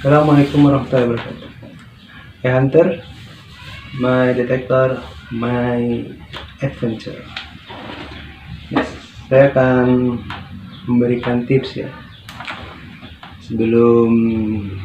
Assalamualaikum warahmatullahi wabarakatuh. Hey Hunter, my detector, my adventure. Yes, saya akan memberikan tips ya sebelum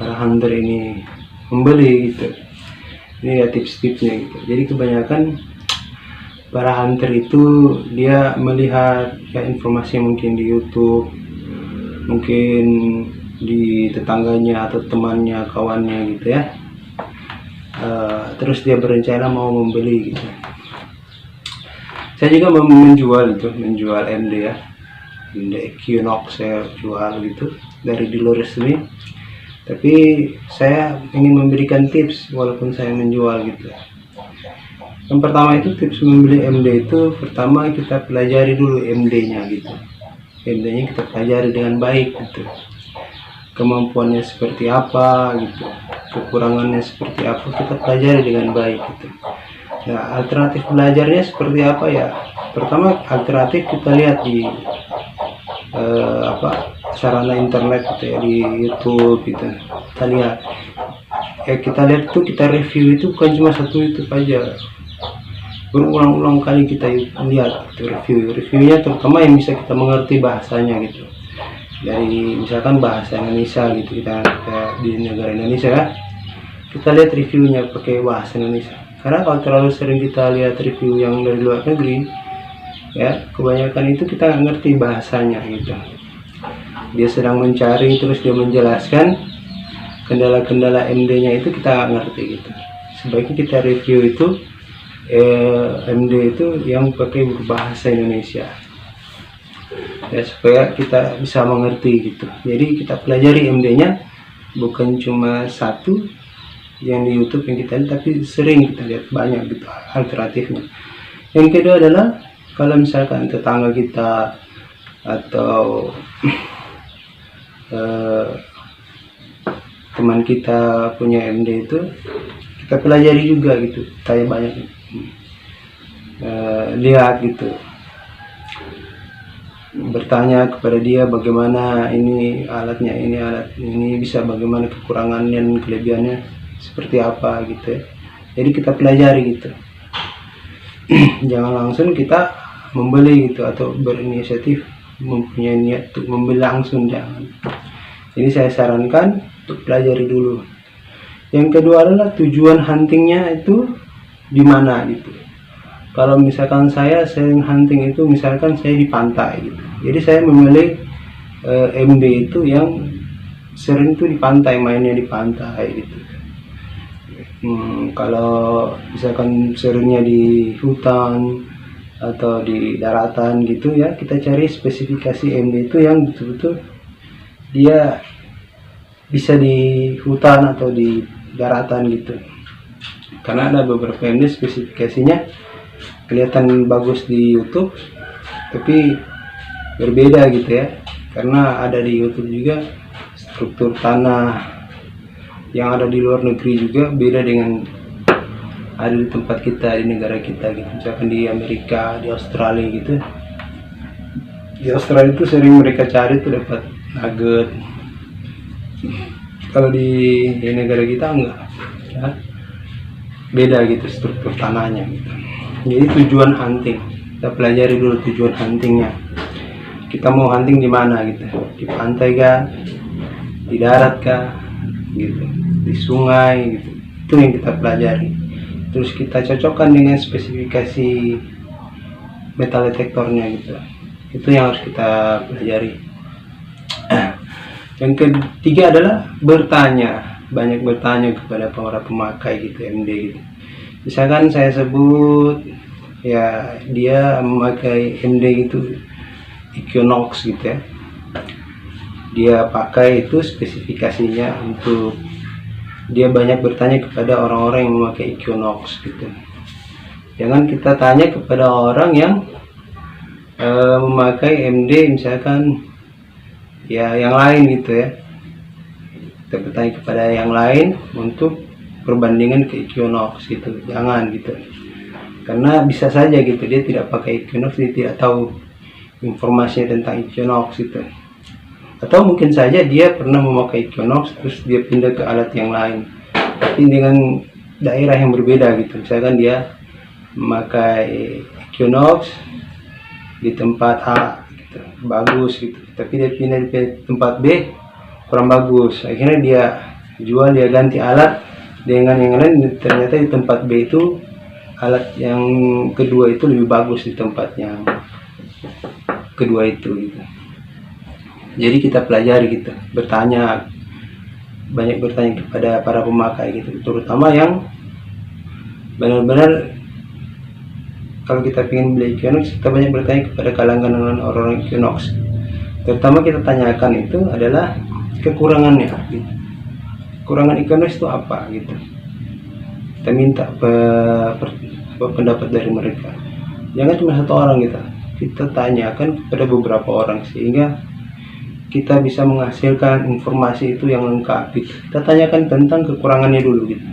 para hunter ini membeli gitu. Ini ya tips-tipsnya gitu. Jadi kebanyakan para hunter itu dia melihat ya informasi mungkin di YouTube, mungkin di tetangganya atau temannya, kawannya gitu ya. Terus dia berencana mau membeli gitu. Saya juga menjual MD ya, MD Equinox saya jual gitu dari dealer resmi. Tapi saya ingin memberikan tips walaupun saya menjual gitu. Yang pertama itu tips membeli MD itu, pertama kita pelajari dulu MD-nya gitu. MD-nya kita pelajari dengan baik gitu. Kemampuannya seperti apa gitu, kekurangannya seperti apa, kita pelajari dengan baik gitu. Nah, alternatif belajarnya seperti apa ya? Pertama, alternatif kita lihat di sarana internet gitu ya, di YouTube gitu. Kita lihat tuh, kita review itu bukan cuma satu YouTube aja, berulang-ulang kali kita lihat gitu, reviewnya, terutama yang bisa kita mengerti bahasanya gitu. Dari misalkan bahasa Indonesia gitu, kita di negara Indonesia ya, kita lihat reviewnya pakai bahasa Indonesia. Karena kalau terlalu sering kita lihat review yang dari luar negeri ya, kebanyakan itu kita nggak ngerti bahasanya gitu. Dia sedang mencari, terus dia menjelaskan kendala-kendala MD-nya itu kita nggak ngerti gitu. Sebaiknya kita review itu MD itu yang pakai berbahasa Indonesia ya, supaya kita bisa mengerti gitu. Jadi kita pelajari MD-nya, bukan cuma satu yang di YouTube yang kita lihat, tapi sering kita lihat banyak gitu alternatifnya. Yang kedua adalah kalau misalkan tetangga kita atau teman kita punya MD itu, kita pelajari juga gitu, tanya banyak, lihat gitu, bertanya kepada dia bagaimana ini alatnya, ini bisa bagaimana kekurangannya dan kelebihannya seperti apa gitu ya. Jadi kita pelajari gitu. Jangan langsung kita membeli gitu atau berinisiatif mempunyai niat untuk membeli langsung, jangan. Jadi saya sarankan untuk pelajari dulu. Yang kedua adalah tujuan huntingnya itu di mana gitu. Kalau misalkan saya sering hunting itu, misalkan saya di pantai gitu, jadi saya memilih MD itu yang sering tuh di pantai, mainnya di pantai gitu. Kalau misalkan seringnya di hutan atau di daratan gitu ya, kita cari spesifikasi MD itu yang betul-betul dia bisa di hutan atau di daratan gitu. Karena ada beberapa MD spesifikasinya kelihatan bagus di YouTube, tapi berbeda gitu ya, karena ada di YouTube juga struktur tanah yang ada di luar negeri juga beda dengan ada di tempat kita, di negara kita gitu. Misalkan di Amerika, di Australia gitu, di Australia itu sering mereka cari tuh dapat nugget. Kalau di negara kita enggak ya, beda gitu struktur tanahnya gitu. Jadi tujuan hunting, kita pelajari dulu tujuan huntingnya. Kita mau hunting di mana gitu, di pantai kah, di darat kah gitu, di sungai gitu. Itu yang kita pelajari. Terus kita cocokkan dengan spesifikasi metal detektornya gitu. Itu yang harus kita pelajari. Yang ketiga adalah bertanya, banyak bertanya kepada para pemakai gitu MD gitu. Misalkan saya sebut ya, dia memakai MD gitu Equinox gitu ya, dia pakai itu spesifikasinya, untuk dia banyak bertanya kepada orang-orang yang memakai Equinox gitu. Jangan kita tanya kepada orang yang memakai MD misalkan ya yang lain gitu ya. Kita bertanya kepada yang lain untuk perbandingan ke Equinox gitu, jangan gitu. Karena bisa saja gitu dia tidak pakai Equinox, dia tidak tahu informasinya tentang Equinox gitu. atau mungkin saja dia pernah memakai Equinox terus dia pindah ke alat yang lain tapi dengan daerah yang berbeda gitu. Misalkan dia memakai Equinox di tempat A gitu, bagus gitu, tapi dia pindah di tempat B kurang bagus, akhirnya dia jual, dia ganti alat dengan yang lain, ternyata di tempat B itu alat yang kedua itu lebih bagus di tempat yang kedua itu gitu. Jadi kita pelajari gitu, banyak bertanya kepada para pemakai gitu, terutama yang benar-benar kalau kita ingin beli Equinox, kita banyak bertanya kepada kalangan orang Equinox. Terutama kita tanyakan itu adalah kekurangannya gitu. Kekurangan Equinox itu apa gitu. Kita minta pendapat dari mereka. Jangan cuma satu orang gitu. Kita tanyakan kepada beberapa orang sehingga kita bisa menghasilkan informasi itu yang lengkap gitu. Kita tanyakan tentang kekurangannya dulu gitu.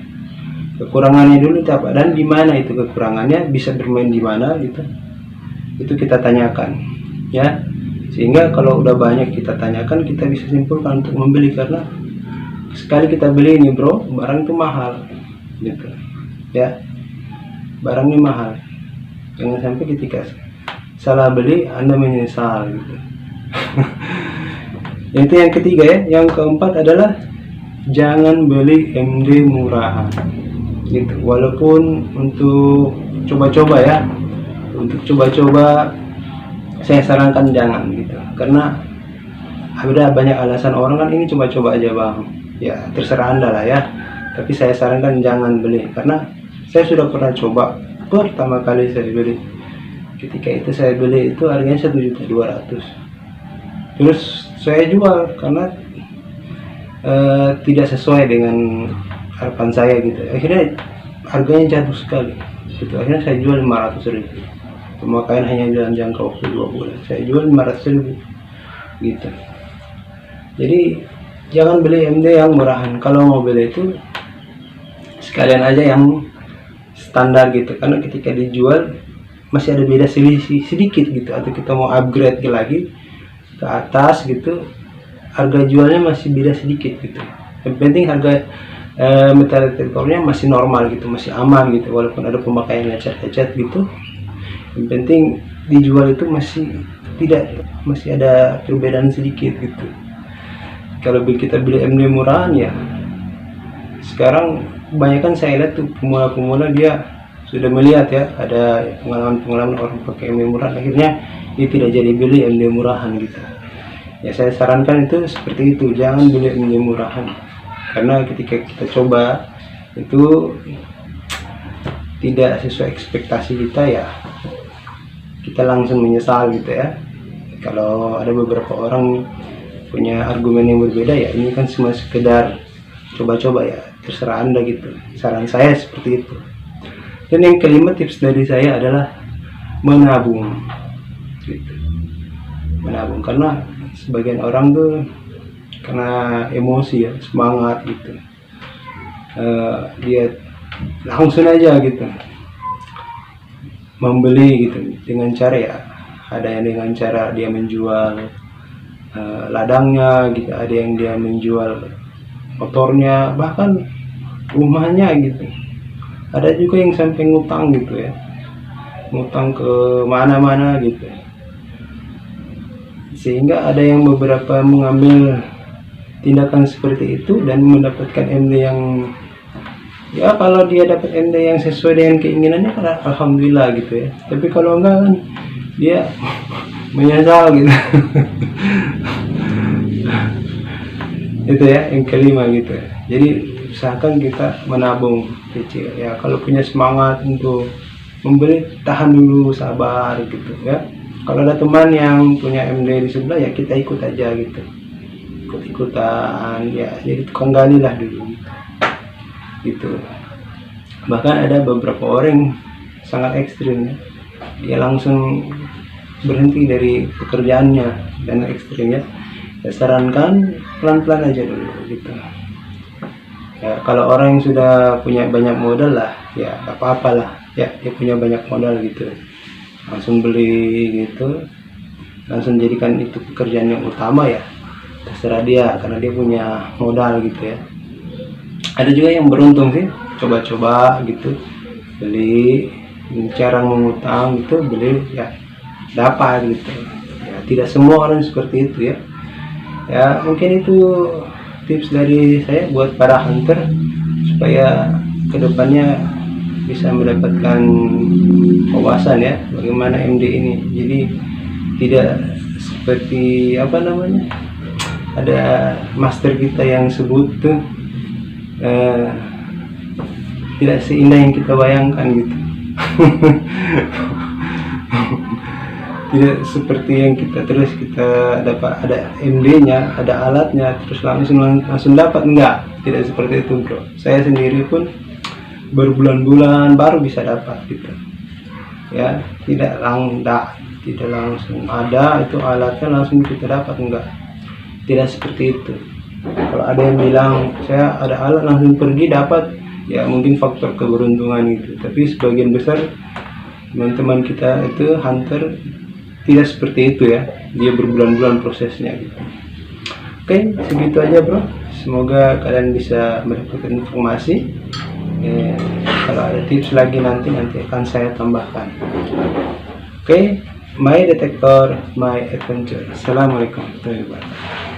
Kekurangannya dulu apa dan di mana itu kekurangannya, bisa bermain di mana gitu, itu kita tanyakan ya, sehingga kalau udah banyak kita tanyakan kita bisa simpulkan untuk membeli. Karena sekali kita beli ini bro, barang itu mahal gitu ya, barangnya mahal, jangan sampai ketika salah beli Anda menyesal gitu. Itu yang ketiga ya. Yang keempat adalah jangan beli MD murahan gitu, walaupun untuk coba-coba ya, untuk coba-coba saya sarankan jangan gitu, karena ada banyak alasan orang kan ini coba-coba aja bang, ya terserah Anda lah ya, tapi saya sarankan jangan beli. Karena saya sudah pernah coba, pertama kali saya beli, ketika itu saya beli itu harganya 1.200.000, terus saya jual karena tidak sesuai dengan harapan saya gitu, akhirnya harganya jatuh sekali gitu. Akhirnya saya jual 500.000, pemakaian hanya dalam jangka waktu 2 bulan saya jual 500.000 gitu. Jadi jangan beli MD yang murahan. Kalau mau beli itu sekalian aja yang standar gitu, karena ketika dijual masih ada beda selisih sedikit gitu, atau kita mau upgrade lagi ke atas gitu, harga jualnya masih beda sedikit gitu. Yang penting harga metal detektornya masih normal gitu, masih aman gitu, walaupun ada pemakaian lecet-lecet gitu, yang penting dijual itu masih ada perbedaan sedikit gitu. Kalau kita beli MD murahan ya, sekarang kebanyakan saya lihat tuh pemula-pemula dia sudah melihat ya, ada pengalaman orang pakai MD murahan, akhirnya dia tidak jadi beli MD murahan gitu ya. Saya sarankan itu seperti itu, jangan beli MD murahan, karena ketika kita coba itu tidak sesuai ekspektasi kita ya, kita langsung menyesal gitu ya. Kalau ada beberapa orang punya argumen yang berbeda ya, ini kan cuma sekedar coba-coba ya, terserah Anda gitu. Saran saya seperti itu. Dan yang kelima, tips dari saya adalah menabung gitu. Menabung, karena sebagian orang tuh karena emosi ya, semangat gitu, dia langsung aja gitu membeli gitu, dengan cara ya, ada yang dengan cara dia menjual ladangnya gitu, ada yang dia menjual motornya, bahkan rumahnya gitu, ada juga yang sampai ngutang gitu ya, ngutang ke mana-mana gitu, sehingga ada yang beberapa mengambil tindakan seperti itu dan mendapatkan MD yang ya, kalau dia dapat MD yang sesuai dengan keinginannya kan alhamdulillah gitu ya, tapi kalau enggak kan dia menyesal gitu. Itu ya yang kelima gitu. Jadi usahakan kita menabung kecil ya, kalau punya semangat untuk membeli tahan dulu, sabar gitu ya. Kalau ada teman yang punya MD di sebelah ya kita ikut aja gitu, ikut-ikutan ya, jadi tukang gali lah dulu gitu. Bahkan ada beberapa orang sangat ekstrim ya, dia langsung berhenti dari pekerjaannya dan ekstrimnya. Saya sarankan pelan-pelan aja dulu gitu ya. Kalau orang yang sudah punya banyak modal lah ya gak apa-apa lah ya, dia punya banyak modal gitu, langsung beli gitu, langsung jadikan itu pekerjaan yang utama ya, terserah dia karena dia punya modal gitu ya. Ada juga yang beruntung sih, coba-coba gitu beli, cara mengutang gitu beli ya dapat gitu ya. Tidak semua orang seperti itu ya. Ya mungkin itu tips dari saya buat para hunter supaya kedepannya bisa mendapatkan wawasan ya bagaimana MD ini. Jadi tidak seperti apa namanya, ada master kita yang sebut tuh tidak seindah yang kita bayangkan gitu. Tidak seperti yang kita dapat ada MD-nya, ada alatnya, terus langsung dapat, enggak, tidak seperti itu bro. Saya sendiri pun berbulan-bulan baru bisa dapat gitu ya, tidak langsung ada itu alatnya langsung kita dapat, enggak, tidak seperti itu. Kalau ada yang bilang saya ada alat langsung pergi dapat, ya mungkin faktor keberuntungan gitu, tapi sebagian besar teman-teman kita itu hunter tidak seperti itu ya, dia berbulan-bulan prosesnya gitu. Oke, segitu aja bro, semoga kalian bisa mendapatkan informasi. Kalau ada tips lagi nanti akan saya tambahkan. Oke, my detector, my adventure. Assalamualaikum warahmatullahi wabarakatuh.